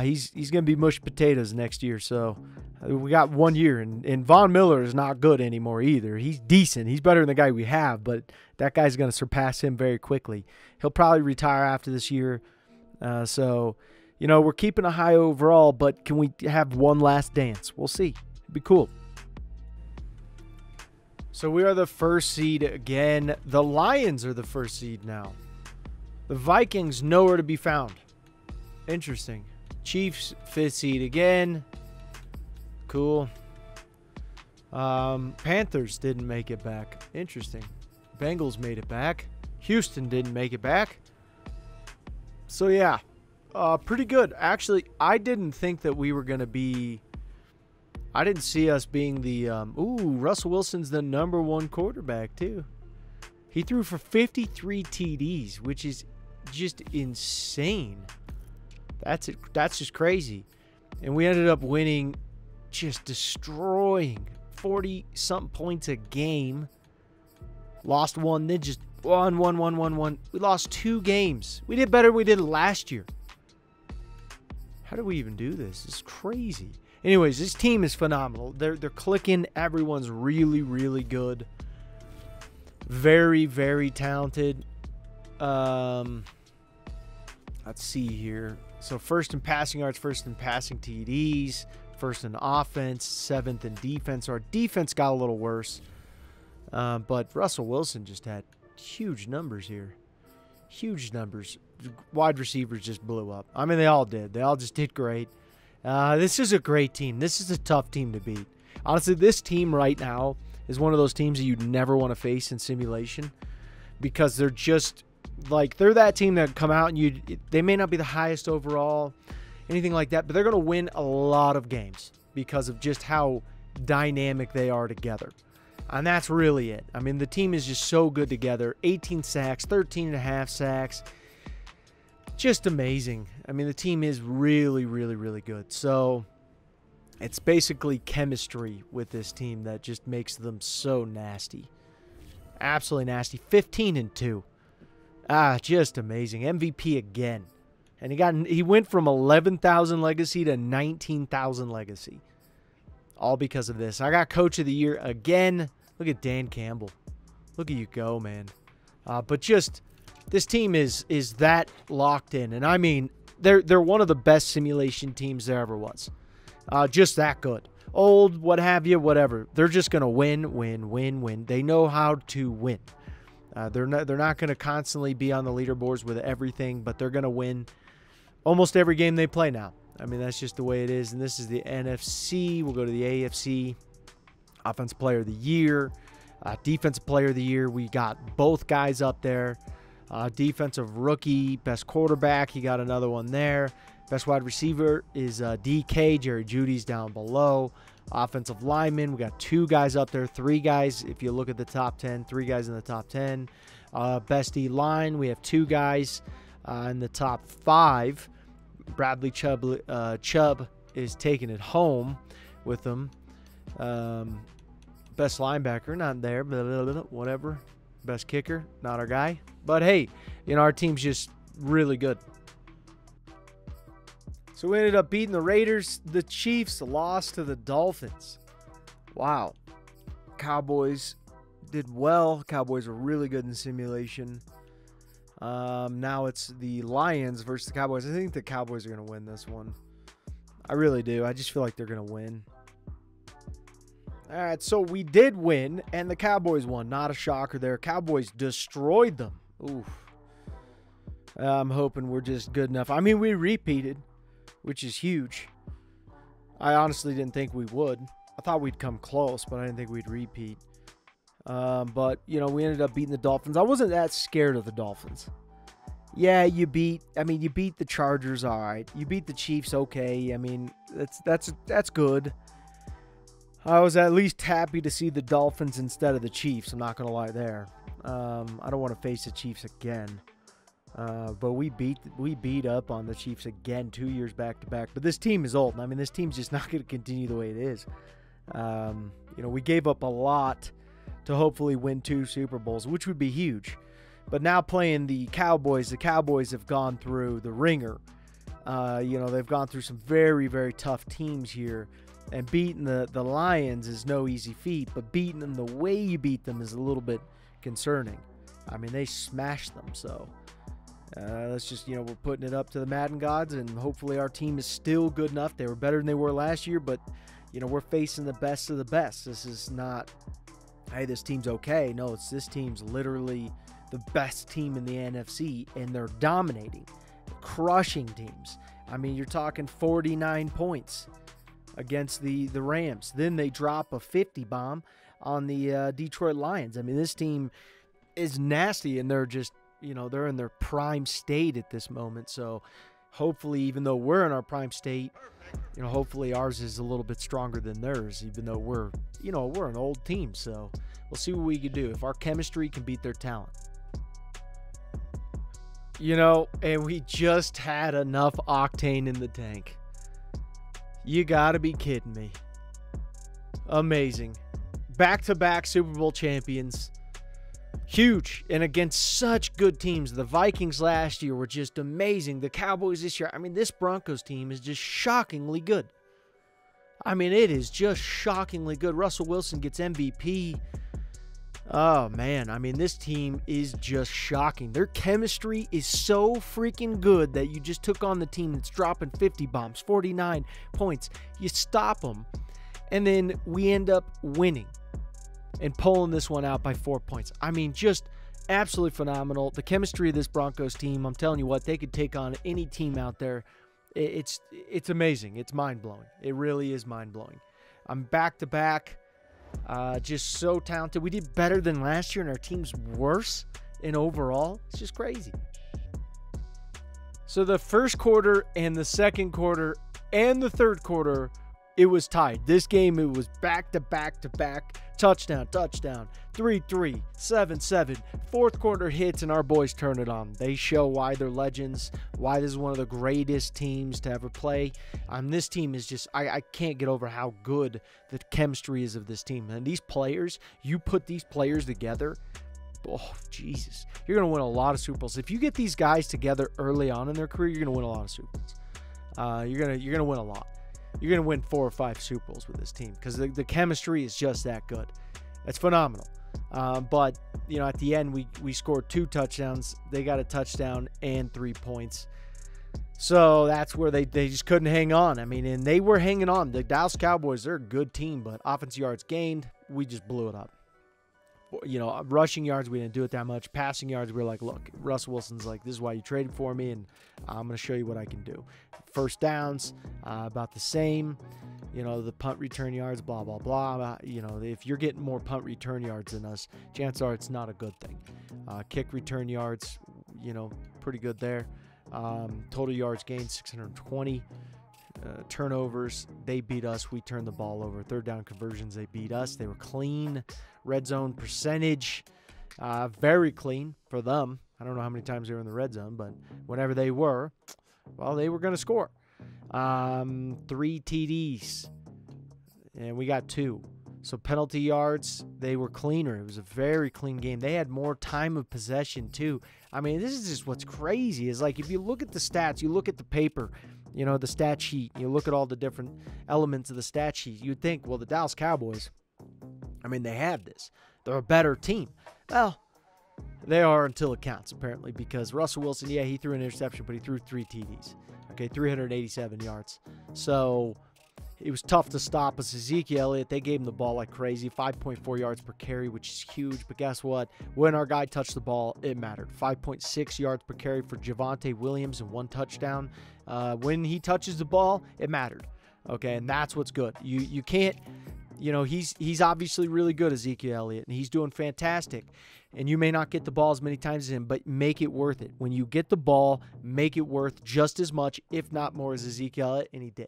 He's going to be mushed potatoes next year. So we got 1 year, and Von Miller is not good anymore either. He's decent. He's better than the guy we have, but that guy's going to surpass him very quickly. He'll probably retire after this year. So, you know, we're keeping a high overall, but can we have one last dance? We'll see. It'd be cool. So we are the first seed again. The Lions are the first seed now. The Vikings nowhere to be found. Interesting. Chiefs 5th seed again. Cool. Panthers didn't make it back. Interesting. Bengals made it back. Houston didn't make it back. So yeah, pretty good. Actually, I didn't think that we were going to be... I didn't see us being the... Russell Wilson's the #1 quarterback, too. He threw for 53 TDs, which is just insane. That's just crazy. And we ended up winning, just destroying 40-something points a game. Lost one, then just won. We lost 2 games. We did better than we did last year. How do we even do this? It's crazy. Anyways, this team is phenomenal. They're clicking. Everyone's really, really good. Very, very talented. Let's see here. So first in passing yards, first in passing TDs, first in offense, 7th in defense. Our defense got a little worse. But Russell Wilson just had huge numbers here. Huge numbers. Wide receivers just blew up. I mean, they all did. They all just did great. This is a great team. This is a tough team to beat. Honestly, this team right now is one of those teams that you'd never want to face in simulation, because they're just like, they're that team that come out and they may not be the highest overall, anything like that, but they're going to win a lot of games because of just how dynamic they are together. And that's really it. I mean, the team is just so good together. 18 sacks, 13.5 sacks. Just amazing. I mean, the team is really, really, really good. So it's basically chemistry with this team that just makes them so nasty. Absolutely nasty. 15-2. Just amazing. MVP again. And he went from 11,000 legacy to 19,000 legacy. All because of this. I got Coach of the Year again. Look at Dan Campbell. Look at you go, man. But just... this team is that locked in. And I mean, they're one of the best simulation teams there ever was. Just that good. Old, what have you, whatever. They're just going to win. They know how to win. They're not going to constantly be on the leaderboards with everything, but they're going to win almost every game they play now. I mean, that's just the way it is. And this is the NFC. We'll go to the AFC. Offensive Player of the Year. Defensive Player of the Year. We got both guys up there. Defensive Rookie. Best Quarterback. He got another one there. Best Wide Receiver is DK. Jerry Jeudy's down below. Offensive Lineman. We got 2 guys up there. 3 guys if you look at the top 10. 3 guys in the top 10. Best D-Line. We have 2 guys in the top 5. Bradley Chubb is taking it home with them. Best linebacker, not there, but whatever. Best kicker, not our guy. But hey, you know, our team's just really good. So we ended up beating the Raiders. The Chiefs lost to the Dolphins. Wow. Cowboys did well. Cowboys were really good in simulation. Now it's the Lions versus the Cowboys. I think the Cowboys are going to win this one. I really do. I just feel like they're going to win. All right, so we did win, and the Cowboys won. Not a shocker there. Cowboys destroyed them. Oof. I'm hoping we're just good enough. I mean, we repeated, which is huge. I honestly didn't think we would. I thought we'd come close, but I didn't think we'd repeat. But, you know, we ended up beating the Dolphins. I wasn't that scared of the Dolphins. Yeah, you beat the Chargers, all right. You beat the Chiefs, okay. I mean, that's good. I was at least happy to see the Dolphins instead of the Chiefs. I'm not going to lie there. I don't want to face the Chiefs again. But we beat up on the Chiefs again 2 years back to back. But this team is old. I mean, this team's just not going to continue the way it is. You know, we gave up a lot to hopefully win 2 Super Bowls, which would be huge. But now playing the Cowboys have gone through the ringer. You know, they've gone through some very, very tough teams here. And beating the Lions is no easy feat, but beating them the way you beat them is a little bit concerning. I mean, they smashed them, so let's just, you know, we're putting it up to the Madden gods, and hopefully our team is still good enough. They were better than they were last year, but, you know, we're facing the best of the best. This is not, hey, this team's okay. No, this team's literally the best team in the NFC, and they're dominating, crushing teams. I mean, you're talking 49 points against the Rams. Then they drop a 50 bomb on the Detroit Lions. I mean, this team is nasty, and they're just, you know, they're in their prime state at this moment. So hopefully, even though we're in our prime state, you know, hopefully ours is a little bit stronger than theirs, even though we're, you know, we're an old team. So we'll see what we can do if our chemistry can beat their talent. You know, and we just had enough octane in the tank. You gotta be kidding me. Amazing. Back-to-back Super Bowl champions. Huge. And against such good teams. The Vikings last year were just amazing. The Cowboys this year. I mean, this Broncos team is just shockingly good. I mean, it is just shockingly good. Russell Wilson gets MVP. Oh, man. I mean, this team is just shocking. Their chemistry is so freaking good that you just took on the team that's dropping 50 bombs, 49 points. You stop them, and then we end up winning and pulling this one out by 4 points. I mean, just absolutely phenomenal. The chemistry of this Broncos team, I'm telling you what, they could take on any team out there. It's amazing. It's mind-blowing. It really is mind-blowing. I'm back-to-back. Just so talented. We did better than last year, and our team's worse in overall. It's just crazy. So the first quarter and the second quarter and the third quarter, it was tied. This game, it was back-to-back-to-back. Touchdown, 3-3, 7-7. Fourth quarter hits, and our boys turn it on. They show why they're legends, why this is one of the greatest teams to ever play. This team is just, I can't get over how good the chemistry is of this team. And these players, you put these players together, oh, Jesus. You're going to win a lot of Super Bowls. If you get these guys together early on in their career, you're going to win a lot of Super Bowls. You're going to win a lot. You're going to win 4 or 5 Super Bowls with this team because the chemistry is just that good. It's phenomenal. But, you know, at the end, we scored 2 touchdowns. They got a touchdown and 3 points. So that's where they just couldn't hang on. I mean, and they were hanging on. The Dallas Cowboys, they're a good team, but offensive yards gained, we just blew it up. You know, rushing yards, we didn't do it that much. Passing yards, we were like, look, Russell Wilson's like, this is why you traded for me, and I'm going to show you what I can do. First downs, about the same. You know, the punt return yards, blah, blah, blah. You know, if you're getting more punt return yards than us, chances are it's not a good thing. Kick return yards, you know, pretty good there. Total yards gained, 620. Turnovers, they beat us. We turned the ball over. Third down conversions, they beat us. They were clean. Red zone percentage, very clean for them. I don't know how many times they were in the red zone, but whenever they were, well, they were going to score. 3 TDs, and we got 2. So penalty yards, they were cleaner. It was a very clean game. They had more time of possession, too. I mean, this is just what's crazy. Is like if you look at the stats, you look at the paper, you know, the stat sheet, you look at all the different elements of the stat sheet, you'd think, well, the Dallas Cowboys, I mean, they have this. They're a better team. Well, they are until it counts, apparently, because Russell Wilson, yeah, he threw an interception, but he threw 3 TDs. Okay, 387 yards. So, It was tough to stop us. Ezekiel Elliott, they gave him the ball like crazy. 5.4 yards per carry, which is huge. But guess what? When our guy touched the ball, it mattered. 5.6 yards per carry for Javonte Williams and 1 touchdown. When he touches the ball, it mattered. Okay, and that's what's good. You can't, you know, he's obviously really good, Ezekiel Elliott, and he's doing fantastic. And you may not get the ball as many times as him, but make it worth it. When you get the ball, make it worth just as much, if not more, as Ezekiel Elliott, and he did.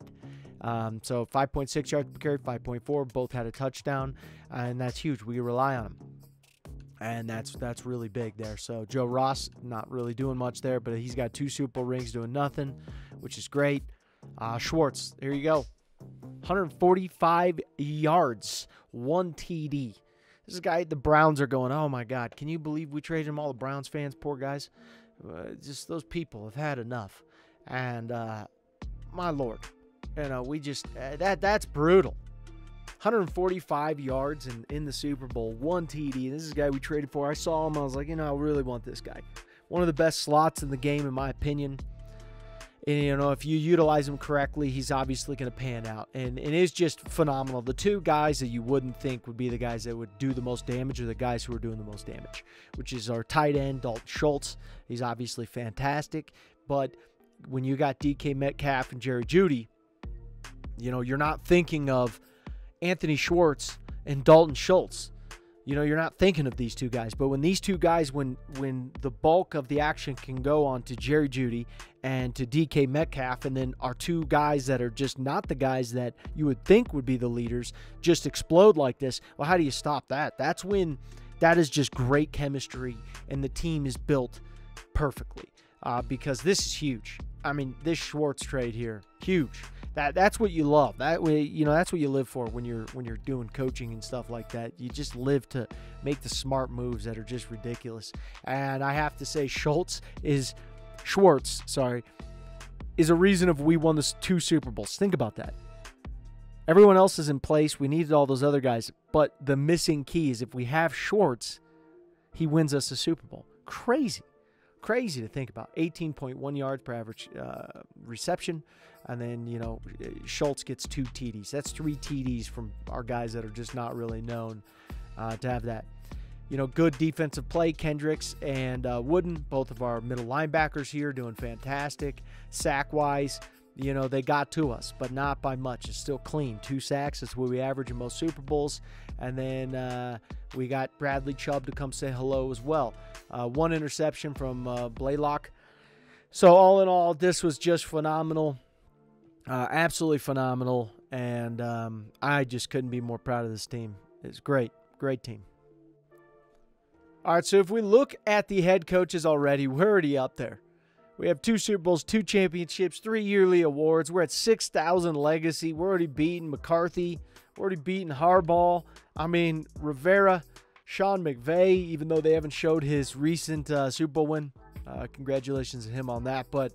So 5.6 yards per carry, 5.4, both had a touchdown, and that's huge. We rely on him, and that's really big there. So Joe Ross, not really doing much there, but he's got 2 Super Bowl rings doing nothing, which is great. Schwartz, there you go. 145 yards, 1 TD. This guy, the Browns are going, oh my God, can you believe we traded him? All the Browns fans, poor guys. Just those people have had enough. And my Lord, you know, we just, that's brutal. 145 yards in the Super Bowl, 1 TD. This is a guy we traded for. I saw him, I was like, you know, I really want this guy. One of the best slots in the game, in my opinion. And, you know, if you utilize him correctly, he's obviously going to pan out. And it is just phenomenal. The 2 guys that you wouldn't think would be the guys that would do the most damage are the guys who are doing the most damage, which is our tight end, Dalton Schultz. He's obviously fantastic. But when you got DK Metcalf and Jerry Jeudy, you know, you're not thinking of Anthony Schwartz and Dalton Schultz. You know, you're not thinking of these 2 guys. But when these 2 guys, when the bulk of the action can go on to Jerry Jeudy and to DK Metcalf, and then our 2 guys that are just not the guys that you would think would be the leaders, just explode like this, well, how do you stop that? That's when that is just great chemistry, and the team is built perfectly because this is huge. I mean, this Schwartz trade here, huge. That's what you love. That way, you know, that's what you live for when you're doing coaching and stuff like that. You just live to make the smart moves that are just ridiculous. And I have to say, Schwartz is a reason if we won the 2 Super Bowls. Think about that. Everyone else is in place. We needed all those other guys, but the missing key is if we have Schwartz, he wins us a Super Bowl. Crazy to think about. 18.1 yards per average reception. And then, you know, Schultz gets 2 TDs. That's 3 TDs from our guys that are just not really known to have that. You know, good defensive play. Kendricks and Wooden, both of our middle linebackers here, doing fantastic. Sack-wise, you know, they got to us, but not by much. It's still clean. 2 sacks. That's what we average in most Super Bowls. And then we got Bradley Chubb to come say hello as well. 1 interception from Blaylock. So all in all, this was just phenomenal. Absolutely phenomenal. And I just couldn't be more proud of this team. It's great. Great team. All right, so if we look at the head coaches already, we're already up there. We have 2 Super Bowls, 2 championships, 3 yearly awards. We're at 6,000 legacy. We're already beating McCarthy. We're already beating Harbaugh. I mean, Rivera, Sean McVay, even though they haven't showed his recent Super Bowl win. Congratulations to him on that. But,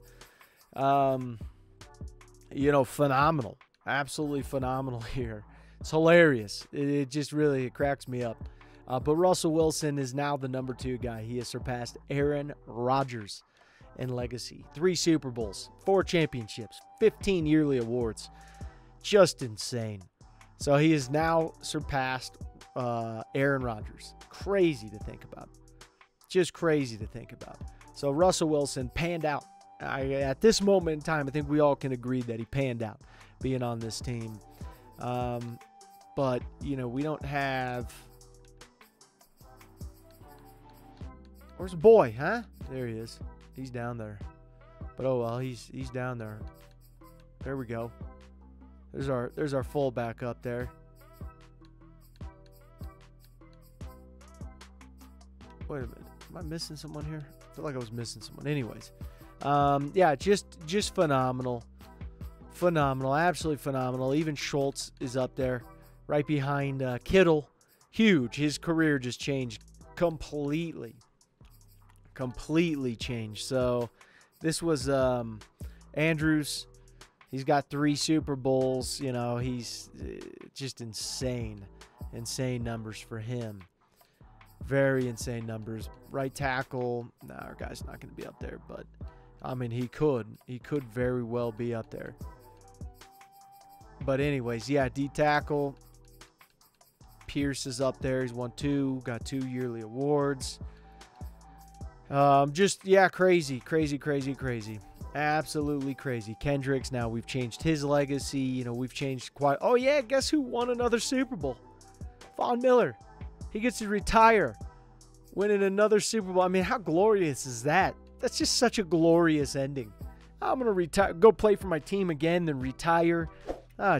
you know, phenomenal. Absolutely phenomenal here. It's hilarious. It just really cracks me up. But Russell Wilson is now the number 2 guy. He has surpassed Aaron Rodgers in legacy. 3 Super Bowls, 4 championships, 15 yearly awards. Just insane. So he has now surpassed Aaron Rodgers. Crazy to think about. Just crazy to think about. So Russell Wilson panned out. At this moment in time, I think we all can agree that he panned out being on this team. But, you know, we don't have... Where's the boy, huh? There he is. He's down there. But oh well, he's down there. There we go. There's our fullback up there. Wait a minute. Am I missing someone here? I feel like I was missing someone. Anyways. Yeah, just phenomenal. Phenomenal. Absolutely phenomenal. Even Schultz is up there. Right behind Kittle. Huge. His career just changed completely. Completely changed. So this was Andrews. He's got 3 Super Bowls. You know, he's just insane numbers for him. Very insane numbers. Right tackle. Nah, our guy's not going to be up there, but I mean, he could very well be up there. But anyways, yeah, D tackle. Pierce is up there. He's won 2, got 2 yearly awards. Just, yeah, crazy. Absolutely crazy. Kendricks, now we've changed his legacy. You know, we've changed quite. Oh, yeah, guess who won another Super Bowl? Von Miller. He gets to retire, winning another Super Bowl. I mean, how glorious is that? That's just such a glorious ending. I'm going to retire, go play for my team again, then retire.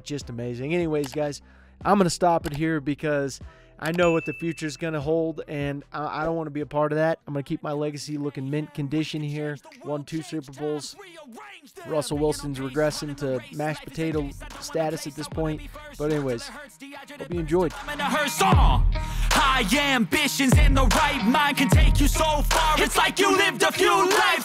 Just amazing. Anyways, guys, I'm going to stop it here because I know what the future is going to hold, and I don't want to be a part of that. I'm going to keep my legacy looking mint condition here. Won 2 Super Bowls. Russell Wilson's regressing to mashed potato status at this point. But anyways, hope you enjoyed. High ambitions in the right mind can take you so far. It's like you lived a few lives.